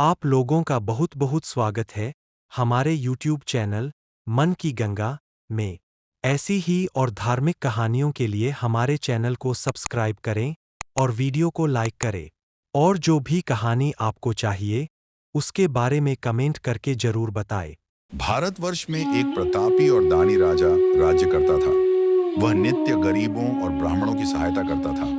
आप लोगों का बहुत बहुत स्वागत है हमारे YouTube चैनल मन की गंगा में। ऐसी ही और धार्मिक कहानियों के लिए हमारे चैनल को सब्सक्राइब करें और वीडियो को लाइक करें। और जो भी कहानी आपको चाहिए उसके बारे में कमेंट करके जरूर बताएं। भारतवर्ष में एक प्रतापी और दानी राजा राज्य करता था। वह नित्य गरीबों और ब्राह्मणों की सहायता करता था।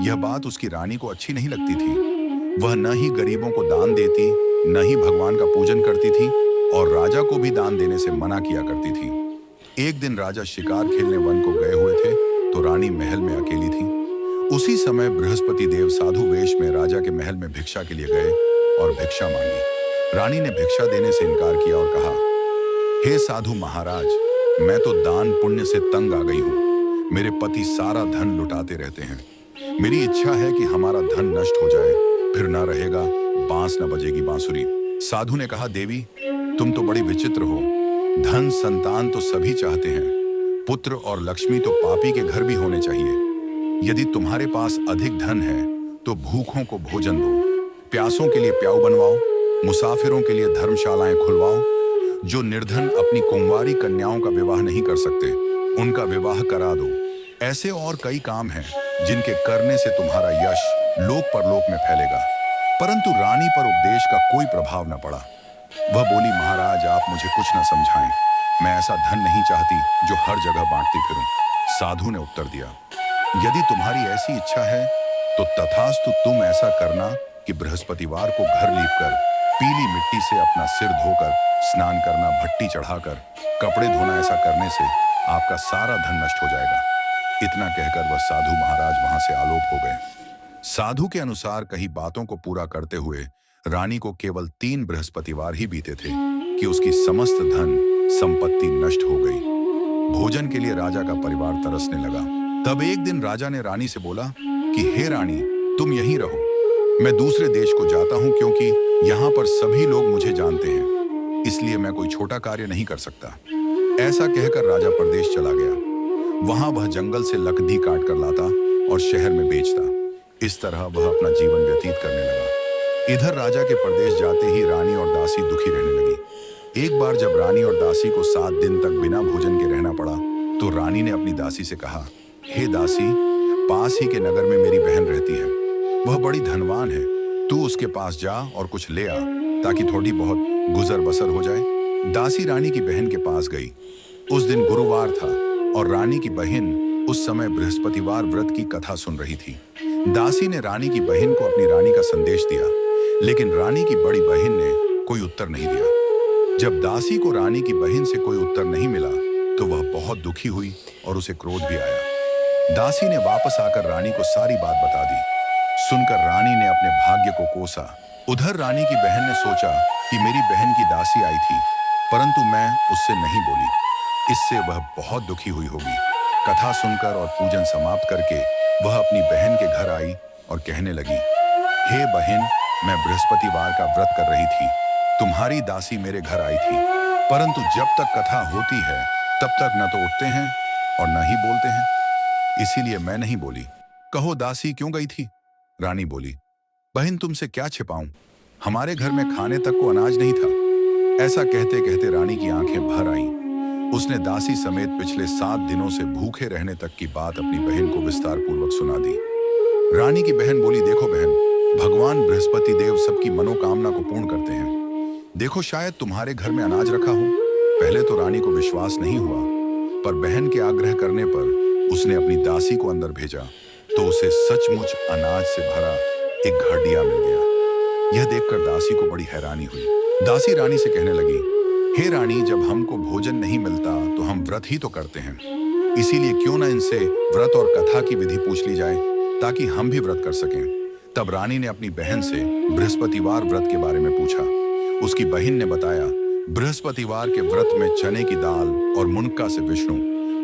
यह बात उसकी रानी को अच्छी नहीं लगती थी। वह न ही गरीबों को दान देती, न ही भगवान का पूजन करती थी और राजा को भी दान देने से मना किया करती थी। एक दिन राजा शिकार खेलने वन को गए हुए थे तो रानी महल में अकेली थी। उसी समय बृहस्पति देव साधु वेश में राजा के महल में भिक्षा के लिए गए और भिक्षा मांगी। रानी ने भिक्षा देने से इनकार किया और कहा, हे साधु महाराज, मैं तो दान पुण्य से तंग आ गई हूँ। मेरे पति सारा धन लुटाते रहते हैं। मेरी इच्छा है कि हमारा धन नष्ट हो जाए, फिर ना रहेगा बांस न बजेगी बांसुरी। साधु ने कहा, देवी तुम तो बड़ी विचित्र हो। धन संतान तो सभी चाहते हैं, पुत्र और लक्ष्मी तो पापी के घर भी होने चाहिए। यदि तुम्हारे पास अधिक धन है तो भूखों को भोजन दो, प्यासों के लिए प्याऊ बनवाओ, मुसाफिरों के लिए धर्मशालाएं खुलवाओ। जो निर्धन अपनी कुंवारी कन्याओं का विवाह नहीं कर सकते उनका विवाह करा दो। ऐसे और कई काम हैं जिनके करने से तुम्हारा यश लोक परलोक में फैलेगा। परंतु रानी पर उपदेश का कोई प्रभाव न पड़ा। वह बोली, महाराज आप मुझे कुछ न समझाएं। मैं ऐसा धन नहीं चाहती जो हर जगह बांटती फिरूं। साधु ने उत्तर दिया, यदि तुम्हारी ऐसी इच्छा है तो तथास्तु, तुम ऐसा करना कि बृहस्पतिवार को घर लीपकर पीली मिट्टी से अपना सिर धोकर स्नान करना, भट्टी चढ़ाकर कपड़े धोना। ऐसा करने से आपका सारा धन नष्ट हो जाएगा। इतना कहकर वह साधु महाराज वहां से आलोप हो गए। साधु के अनुसार कई बातों को पूरा करते हुए रानी को केवल 3 बृहस्पतिवार ही बीते थे कि उसकी समस्त धन संपत्ति नष्ट हो गई। भोजन के लिए राजा का परिवार तरसने लगा। तब एक दिन राजा ने रानी से बोला कि हे रानी, तुम यहीं रहो, मैं दूसरे देश को जाता हूं, क्योंकि यहाँ पर सभी लोग मुझे जानते हैं, इसलिए मैं कोई छोटा कार्य नहीं कर सकता। ऐसा कहकर राजा प्रदेश चला गया। वहां वह जंगल से लकड़ी काट कर लाता और शहर में बेचता। इस तरह वह अपना जीवन व्यतीत करने लगा। इधर राजा के प्रदेश जाते ही रानी और दासी दुखी रहने लगी। एक बार जब रानी और दासी को 7 दिन तक बिना भोजन के रहना पड़ा तो रानी ने अपनी दासी से कहा, हे दासी, पास ही के नगर में मेरी बहन रहती है, वह बड़ी धनवान है। तू उसके पास जा और कुछ ले आ ताकि थोड़ी बहुत गुजर बसर हो जाए। दासी रानी की बहन के पास गई। उस दिन गुरुवार था और रानी की बहन उस समय बृहस्पतिवार व्रत की कथा सुन रही थी। दासी ने रानी की बहन को अपनी रानी का संदेश दिया, लेकिन रानी की बड़ी बहन ने कोई उत्तर नहीं दिया। जब दासी को रानी की बहन से कोई उत्तर नहीं मिला तो वह बहुत दुखी हुई और उसे क्रोध भी आया। दासी ने वापस आकर रानी को सारी बात बता दी। सुनकर रानी ने अपने भाग्य को कोसा। उधर रानी की बहन ने सोचा कि मेरी बहन की दासी आई थी, परंतु मैं उससे नहीं बोली, इससे वह बहुत दुखी हुई होगी। कथा सुनकर और पूजन समाप्त करके वह अपनी बहन के घर आई और कहने लगी, हे बहन, मैं बृहस्पतिवार का व्रत कर रही थी, तुम्हारी दासी मेरे घर आई थी, परंतु जब तक कथा होती है तब तक न तो उठते हैं और न ही बोलते हैं, इसीलिए मैं नहीं बोली। कहो दासी क्यों गई थी? रानी बोली, बहन तुमसे क्या छिपाऊं, हमारे घर में खाने तक को अनाज नहीं था। ऐसा कहते कहते रानी की आंखें भर आईं। उसने दासी समेत पिछले 7 दिनों से भूखे रहने तक की बात अपनी बहन को विस्तार पूर्वक सुना दी। रानी की बहन बोली, देखो बहन, भगवान बृहस्पति देव सबकी मनोकामना को पूर्ण करते हैं। देखो शायद तुम्हारे घर में अनाज रखा हो। पहले तो रानी को विश्वास नहीं हुआ, पर बहन के आग्रह करने पर उसने अपनी दासी को अंदर भेजा तो उसे सचमुच अनाज से भरा एक घड़िया मिल गया। यह देखकर दासी को बड़ी हैरानी हुई। दासी रानी से कहने लगी, हे रानी, जब हमको भोजन नहीं मिलता तो हम व्रत ही तो करते हैं, इसीलिए क्यों न इनसे व्रत और कथा की विधि पूछ ली जाए ताकि हम भी व्रत कर सकें। तब रानी ने अपनी बहन से बृहस्पतिवार व्रत के बारे में पूछा। उसकी बहन ने बताया, बृहस्पतिवार के व्रत में चने की दाल और मुनक्का से विष्णु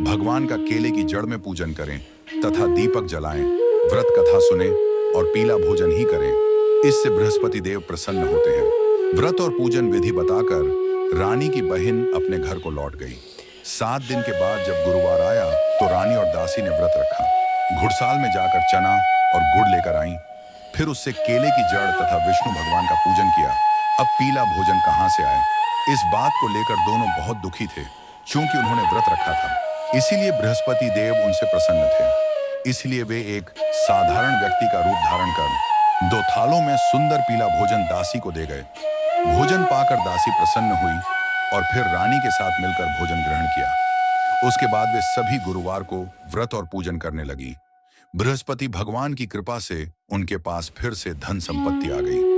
भगवान का केले की जड़ में पूजन करें तथा दीपक जलाएं, व्रत कथा सुने और पीला भोजन ही करें, इससे बृहस्पति देव प्रसन्न होते हैं। व्रत और पूजन विधि बताकर रानी की बहन अपने घर को लौट गई। 7 दिन के बाद जब गुरुवार आया तो रानी और दासी ने व्रत रखा। घुड़साल में जाकर चना और गुड़ लेकर आईं, फिर उससे केले की जड़ तथा विष्णु भगवान का पूजन किया पीला भोजन कहां से आए। इस बात को लेकर दोनों बहुत दुखी थे, क्योंकि उन्होंने व्रत रखा था। इसीलिए बृहस्पति देव उनसे प्रसन्न थे। इसलिए वे एक साधारण व्यक्ति का रूप धारण कर 2 थालों में सुंदर पीला भोजन दासी को दे गए। भोजन पाकर दासी प्रसन्न हुई और फिर रानी के साथ मिलकर भोजन ग्रहण किया। उसके बाद वे सभी गुरुवार को व्रत और पूजन करने लगी। बृहस्पति भगवान की कृपा से उनके पास फिर से धन संपत्ति आ गई।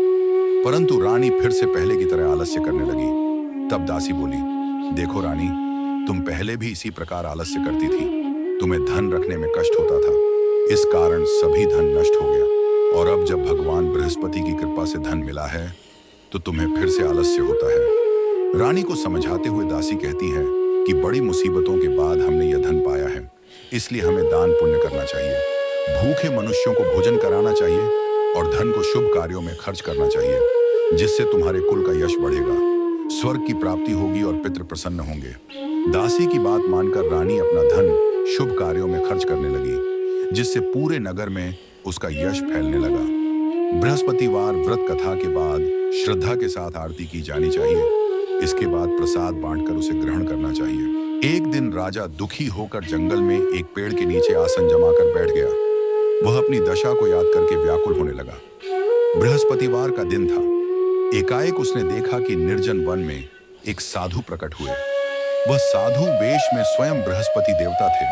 परंतु रानी फिर से पहले की तरह आलस्य करने लगी। तब दासी बोली, देखो रानी, तुम पहले भी इसी प्रकार आलस्य करती थी। तुम्हें धन रखने में कष्ट होता था, इस कारण सभी धन नष्ट हो गया। और अब जब भगवान बृहस्पति की कृपा से धन मिला है तो तुम्हें फिर से आलस्य होता है। रानी को समझाते हुए दासी कहती है कि बड़ी मुसीबतों के बाद हमने यह धन पाया है, इसलिए हमें दान पुण्य करना चाहिए। भूखे मनुष्यों को भोजन कराना चाहिए और धन को शुभ कार्यों में खर्च करना चाहिए, जिससे तुम्हारे कुल का यश बढ़ेगा, स्वर्ग की प्राप्ति होगी और पितृ प्रसन्न होंगे। दासी की बात मानकर रानी अपना धन शुभ कार्यों में खर्च करने लगी, जिससे पूरे नगर में उसका यश फैलने लगा। बृहस्पतिवार व्रत कथा के बाद श्रद्धा के साथ आरती की जानी चाहिए। इसके बाद प्रसाद बांटकर उसे ग्रहण करना चाहिए। एक दिन राजा दुखी होकर जंगल में एक पेड़ के नीचे आसन जमाकर बैठ गया। वह अपनी दशा को याद करके व्याकुल होने लगा। बृहस्पतिवार का दिन था। एकाएक उसने देखा कि निर्जन वन में एक साधु प्रकट हुए। वह साधु वेश में स्वयं बृहस्पति देवता थे।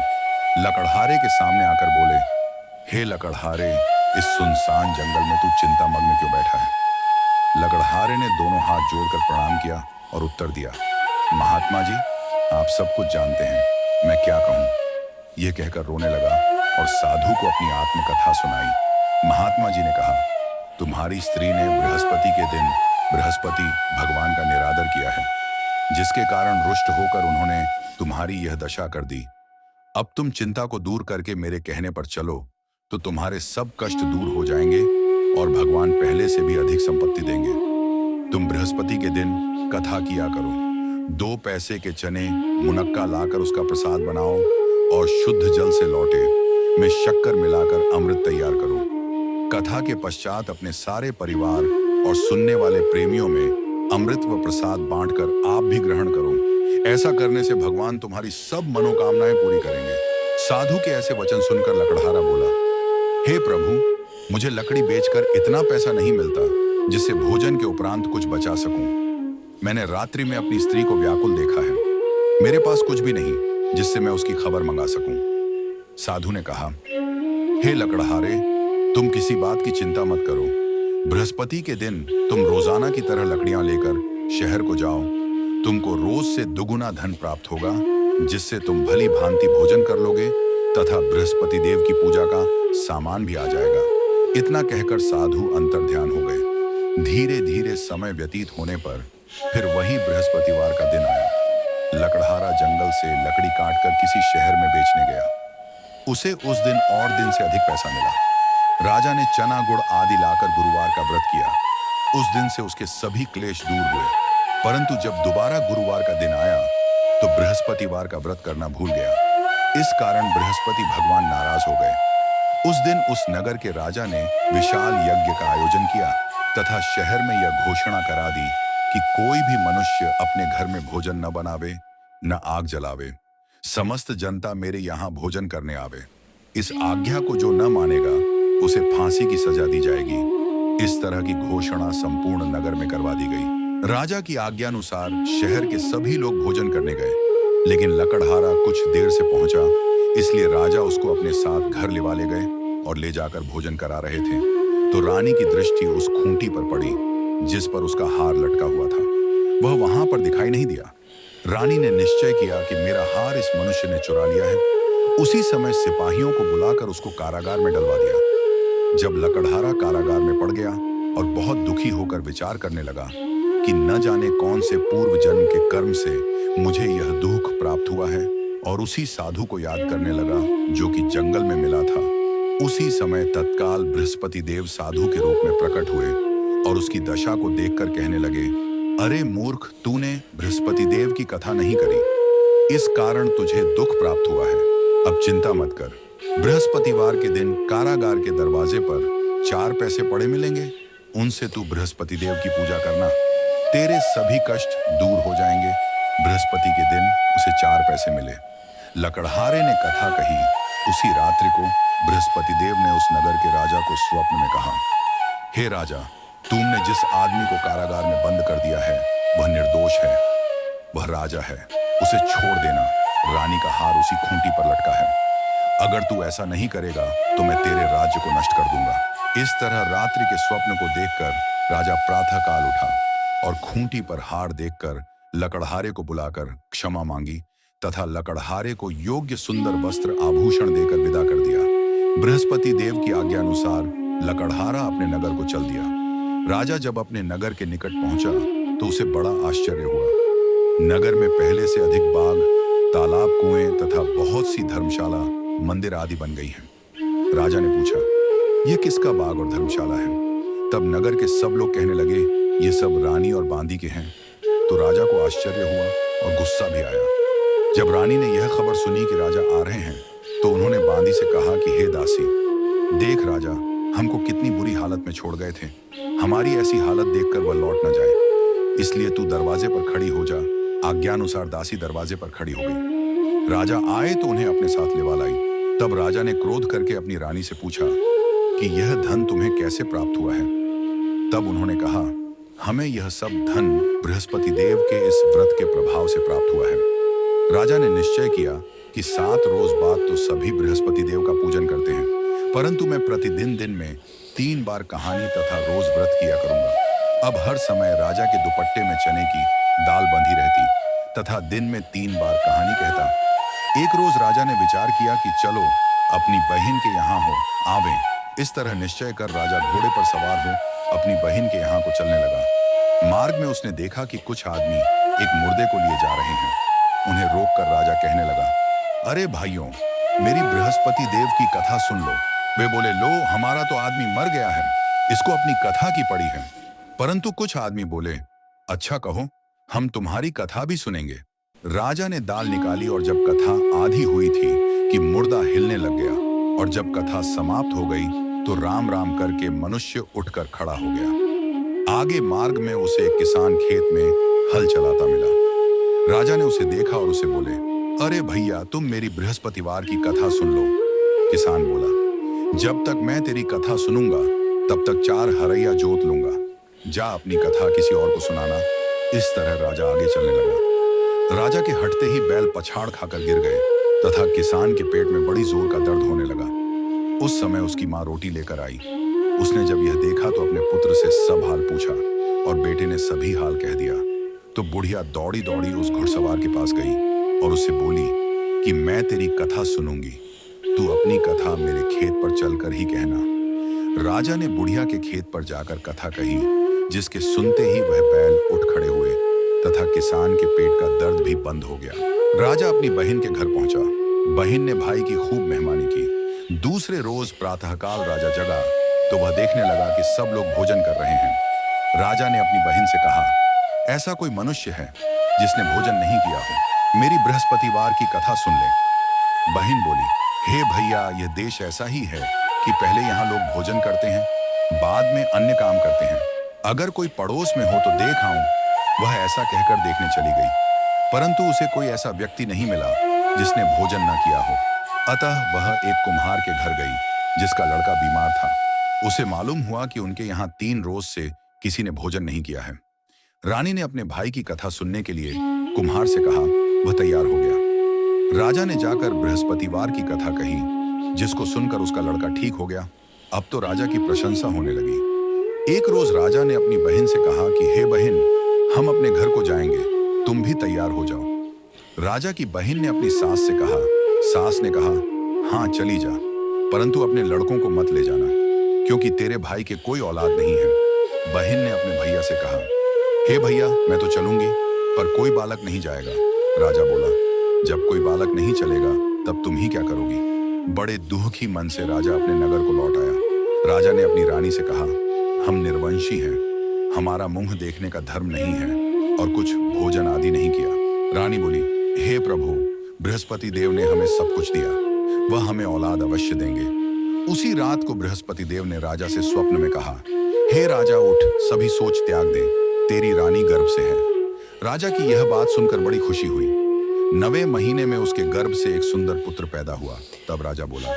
लकड़हारे के सामने आकर बोले, हे लकड़हारे, इस सुनसान जंगल में तू चिंतामग्न क्यों बैठा है? लकड़हारे ने दोनों हाथ जोड़कर प्रणाम किया और उत्तर दिया, महात्मा जी, आप सब कुछ जानते हैं, मैं क्या कहूँ। यह कहकर रोने लगा और साधु को अपनी आत्मकथा सुनाई। महात्मा जी ने कहा, तुम्हारी स्त्री ने बृहस्पति के दिन बृहस्पति भगवान का निरादर किया है, जिसके कारण रुष्ट होकर उन्होंने तुम्हारी यह दशा कर दी। अब तुम चिंता को दूर करके मेरे कहने पर चलो तो तुम्हारे सब कष्ट दूर हो जाएंगे और भगवान पहले से भी अधिक संपत्ति देंगे। तुम बृहस्पति के दिन कथा किया करो। 2 पैसे के चने मुनक्का लाकर उसका प्रसाद बनाओ और शुद्ध जल से लौटे में शक्कर मिलाकर अमृत तैयार करो। कथा के पश्चात अपने सारे परिवार और सुनने वाले प्रेमियों में अमृत व प्रसाद बांटकर आप भी ग्रहण करो। ऐसा करने से भगवान तुम्हारी सब मनोकामनाएं पूरी करेंगे। साधु के ऐसे वचन सुनकर लकड़हारा बोला, हे प्रभु, मुझे लकड़ी बेचकर इतना पैसा नहीं मिलता जिससे भोजन के उपरांत कुछ बचा सकूं। मैंने रात्रि में अपनी स्त्री को व्याकुल देखा है। मेरे पास कुछ भी नहीं जिससे मैं उसकी खबर मंगा सकूं। साधु ने कहा, हे लकड़हारे, तुम किसी बात की चिंता मत करो। बृहस्पति के दिन तुम रोजाना की तरह लकड़ियां लेकर शहर को जाओ। तुमको रोज से दुगुना धन प्राप्त होगा, जिससे तुम भली भांति भोजन कर लोगे तथा बृहस्पति देव की पूजा का सामान भी आ जाएगा। इतना कहकर साधु अंतर्ध्यान हो गए। धीरे धीरे समय व्यतीत होने पर फिर वही बृहस्पतिवार का दिन आया। लकड़हारा जंगल से लकड़ी काटकर किसी शहर में बेचने गया। उसे उस दिन और दिन से अधिक पैसा मिला। राजा ने चना गुड़ आदि लाकर गुरुवार का व्रत किया। उस दिन से उसके सभी क्लेश दूर हुए। परंतु जब दोबारा गुरुवार का दिन आया तो बृहस्पतिवार का व्रत करना भूल गया। इस कारण बृहस्पति भगवान नाराज हो गए। उस दिन उस नगर के राजा ने विशाल यज्ञ का आयोजन किया तथा शहर में यह घोषणा करा दी कि कोई भी मनुष्य अपने घर में भोजन न बनावे, न आग जलावे। समस्त जनता मेरे यहाँ भोजन करने आवे। इस आज्ञा को जो न मानेगा उसे फांसी की सजा दी जाएगी। इस तरह की घोषणा संपूर्ण नगर में करवा दी गई। राजा की आज्ञानुसार शहर के सभी लोग भोजन करने गए, लेकिन लकड़हारा कुछ देर से पहुंचा, इसलिए राजा उसको अपने साथ घर लिवा ले गए और ले जाकर भोजन करा रहे थे तो रानी की दृष्टि उस खूंटी पर पड़ी जिस पर उसका हार लटका हुआ था। वह वहां पर दिखाई नहीं दिया। रानी ने निश्चय किया कि मेरा हार इस मनुष्य ने चुरा लिया है। उसी समय सिपाहियों को बुलाकर उसको कारागार में डलवा दिया। जब लकड़हारा कारागार में पड़ गया और बहुत दुखी होकर विचार करने लगा कि न जाने कौन से पूर्व जन्म के कर्म से मुझे यह दुख प्राप्त हुआ है, और उसी साधु को याद करने लगा जो कि जंगल में मिला था। उसी समय तत्काल बृहस्पति देव साधु के रूप में प्रकट हुए और उसकी दशा को देखकर कहने लगे, अरे मूर्ख, तूने बृहस्पति देव की कथा नहीं करी, इस कारण तुझे दुख प्राप्त हुआ है। अब चिंता मत कर। बृहस्पतिवार के दिन कारागार के दरवाजे पर 4 पैसे पड़े मिलेंगे, उनसे तू बृहस्पति देव की पूजा करना। तेरे सभी कष्ट दूर हो जाएंगे। बृहस्पति के दिन उसे 4 पैसे मिले। लकड़हारे ने कथा कही। उसी रात्रि को बृहस्पति देव ने उस नगर के राजा को स्वप्न में कहा, हे राजा, तुमने जिस आदमी को कारागार में बंद कर दिया है वह निर्दोष है, वह राजा है, उसे छोड़ देना। रानी का हार उसी खूंटी पर लटका है। अगर तू ऐसा नहीं करेगा तो मैं तेरे राज्य को नष्ट कर दूंगा। इस तरह रात्रि के स्वप्न को देखकर राजा प्रातःकाल उठा और खूंटी पर हार देखकर लकड़हारे को बुलाकर क्षमा मांगी तथा लकड़हारे को योग्य सुंदर वस्त्र आभूषण देकर विदा कर दिया। बृहस्पति देव की आज्ञा अनुसार लकड़हारा अपने नगर को चल दिया। राजा जब अपने नगर के निकट पहुंचा तो उसे बड़ा आश्चर्य हुआ। नगर में पहले से अधिक बाग, तालाब, कुएं तथा बहुत सी धर्मशाला, मंदिर आदि बन गई हैं। राजा ने पूछा, यह किसका बाग और धर्मशाला है? तब नगर के सब लोग कहने लगे, ये सब रानी और बांदी के हैं। तो राजा को आश्चर्य हुआ और गुस्सा भी आया। जब रानी ने यह खबर सुनी कि राजा आ रहे हैं तो उन्होंने बांदी से कहा कि हे दासी, देख राजा हमको कितनी बुरी हालत में छोड़ गए थे। हमारी ऐसी हालत देखकर वह लौट न जाए, इसलिए तू दरवाजे पर खड़ी हो जा। आज्ञानुसार दासी दरवाजे पर खड़ी हो गई। राजा आए तो उन्हें अपने साथ लेवा लाई। तब राजा ने क्रोध करके अपनी रानी से पूछा कि यह धन तुम्हें कैसे प्राप्त हुआ है? तब उन्होंने कहा, हमें यह सब धन बृहस्पति देव के इस व्रत के प्रभाव से प्राप्त हुआ है। राजा ने निश्चय किया कि 7 रोज बाद तो सभी बृहस्पति देव का पूजन करते हैं, परंतु मैं प्रतिदिन दिन में 3 बार कहानी तथा रोज व्रत किया करूंगा। अब हर समय राजा के दुपट्टे में चने की दाल बंधी रहती तथा दिन में 3 बार कहानी कहता। एक रोज राजा ने विचार किया कि चलो अपनी बहन के यहाँ हो आवें। इस तरह निश्चय कर राजा घोड़े पर सवार हो अपनी बहन के यहाँ को चलने लगा। मार्ग में उसने देखा कि कुछ आदमी एक मुर्दे को लिए जा रहे हैं। उन्हें रोककर राजा कहने लगा, अरे भाइयों, मेरी बृहस्पति देव की कथा सुन लो। वे बोले, लो हमारा तो आदमी मर गया है, इसको अपनी कथा की पड़ी है। परंतु कुछ आदमी बोले, अच्छा कहो, हम तुम्हारी कथा भी सुनेंगे। राजा ने दाल निकाली और जब कथा आधी हुई थी कि मुर्दा हिलने लग गया, और जब कथा समाप्त हो गई तो राम राम करके मनुष्य उठकर खड़ा हो गया। आगे मार्ग में उसे एक किसान खेत में हल चलाता मिला। राजा ने उसे देखा और उसे बोले, अरे भैया, तुम मेरी बृहस्पतिवार की कथा सुन लो। किसान बोला, जब तक मैं तेरी कथा सुनूंगा तब तक 4 हरैया जोत लूंगा। जा अपनी कथा किसी और को सुनाना। इस तरह राजा आगे चलने लगा। राजा के हटते ही बैल पछाड़ खाकर गिर गए तथा किसान के पेट में बड़ी जोर का दर्द होने लगा। उस समय उसकी माँ रोटी लेकर आई। उसने जब यह देखा तो अपने पुत्र से सब हाल पूछा और बेटे ने सभी हाल कह दिया। तो बुढ़िया दौड़ी दौड़ी उस घुड़सवार के पास गई और उससे बोली कि मैं तेरी कथा सुनूंगी, तू अपनी कथा मेरे खेत पर चलकर ही कहना। राजा ने बुढ़िया के खेत पर जाकर कथा कही, जिसके सुनते ही वह बैल उठ खड़े हुए तथा किसान के पेट का दर्द भी बंद हो गया। राजा अपनी बहन के घर पहुंचा। बहन ने भाई की खूब मेहमानी की। दूसरे रोज प्रातःकाल राजा जगा तो वह देखने लगा कि सब लोग भोजन कर रहे हैं। राजा ने अपनी बहन से कहा, ऐसा कोई मनुष्य है जिसने भोजन नहीं किया हो? मेरी बृहस्पतिवार की कथा सुन ले। बहन बोली, हे भैया, यह देश ऐसा ही है कि पहले यहाँ लोग भोजन करते हैं, बाद में अन्य काम करते हैं। अगर कोई पड़ोस में हो तो देख आऊं। वह ऐसा कहकर देखने चली गई, परंतु उसे कोई ऐसा व्यक्ति नहीं मिला जिसने भोजन न किया हो। अतः वह एक कुम्हार के घर गई जिसका लड़का बीमार था। उसे मालूम हुआ कि उनके यहाँ 3 रोज से किसी ने भोजन नहीं किया है। रानी ने अपने भाई की कथा सुनने के लिए कुम्हार से कहा। वह तैयार हो गया। राजा ने जाकर बृहस्पतिवार की कथा कही, जिसको सुनकर उसका लड़का ठीक हो गया। अब तो राजा की प्रशंसा होने लगी। एक रोज राजा ने अपनी बहन से कहा कि हे बहन, हम अपने घर को जाएंगे, तुम भी तैयार हो जाओ। राजा की बहन ने अपनी सास से कहा। सास ने कहा, हाँ चली जा, परंतु अपने लड़कों को मत ले जाना, क्योंकि तेरे भाई के कोई औलाद नहीं है। बहन ने अपने भैया से कहा, हे भैया, मैं तो चलूंगी, पर कोई बालक नहीं जाएगा। राजा बोला, जब कोई बालक नहीं चलेगा तब तुम ही क्या करोगी? बड़े दुखी मन से राजा अपने नगर को लौट आया। राजा ने अपनी रानी से कहा, हम निर्वंशी हैं, हमारा मुंह देखने का धर्म नहीं है और कुछ भोजन आदि नहीं किया। रानी बोली, हे प्रभु, बृहस्पति देव ने हमें सब कुछ दिया, वह हमें औलाद अवश्य देंगे। उसी रात को बृहस्पति देव ने राजा से स्वप्न में कहा, हे राजा, उठ, सभी सोच त्याग दे, तेरी रानी गर्भ राजा की यह बात सुनकर बड़ी खुशी हुई। 9वें महीने में उसके गर्भ से एक सुंदर पुत्र पैदा हुआ। तब राजा बोला,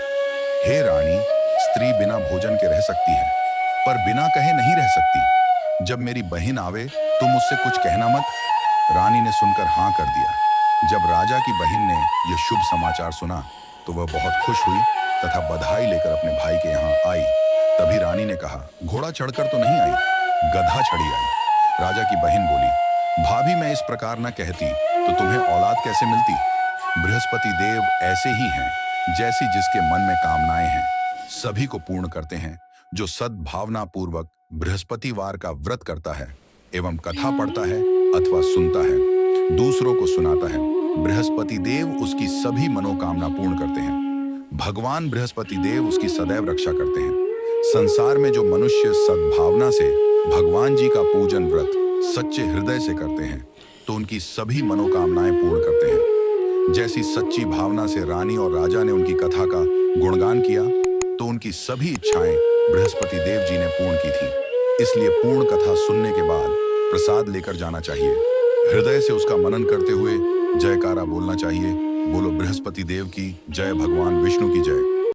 हे रानी, स्त्री बिना भोजन के रह सकती है, पर बिना कहे नहीं रह सकती। जब मेरी बहन आवे तुम मुझसे कुछ कहना मत। रानी ने सुनकर हाँ कर दिया। जब राजा की बहन ने यह शुभ समाचार सुना तो वह बहुत खुश हुई तथा बधाई लेकर अपने भाई के यहाँ आई। तभी रानी ने कहा, घोड़ा चढ़कर तो नहीं आई, गधा चढ़ी आई। राजा की बहन बोली, भाभी मैं इस प्रकार न कहती तो तुम्हें औलाद कैसे मिलती। बृहस्पति देव ऐसे ही हैं जैसी जिसके मन में कामनाएं हैं, सभी को पूर्ण करते हैं। जो सद्भावना पूर्वक बृहस्पतिवार का व्रत करता है एवं कथा पढ़ता है अथवा सुनता है, दूसरों को सुनाता है, बृहस्पति देव उसकी सभी मनोकामना पूर्ण करते हैं। भगवान बृहस्पति देव उसकी सदैव रक्षा करते हैं। संसार में जो मनुष्य सद्भावना से भगवान जी का पूजन व्रत सच्चे हृदय से करते हैं तो उनकी सभी मनोकामनाएं पूर्ण करते हैं। जैसी सच्ची भावना से रानी और राजा ने उनकी कथा का गुणगान किया तो उनकी सभी इच्छाएं बृहस्पति देव जी ने पूर्ण की थी। इसलिए पूर्ण कथा सुनने के बाद प्रसाद लेकर जाना चाहिए। हृदय से उसका मनन करते हुए जयकारा बोलना चाहिए। बोलो बृहस्पति देव की जय, भगवान विष्णु की जय।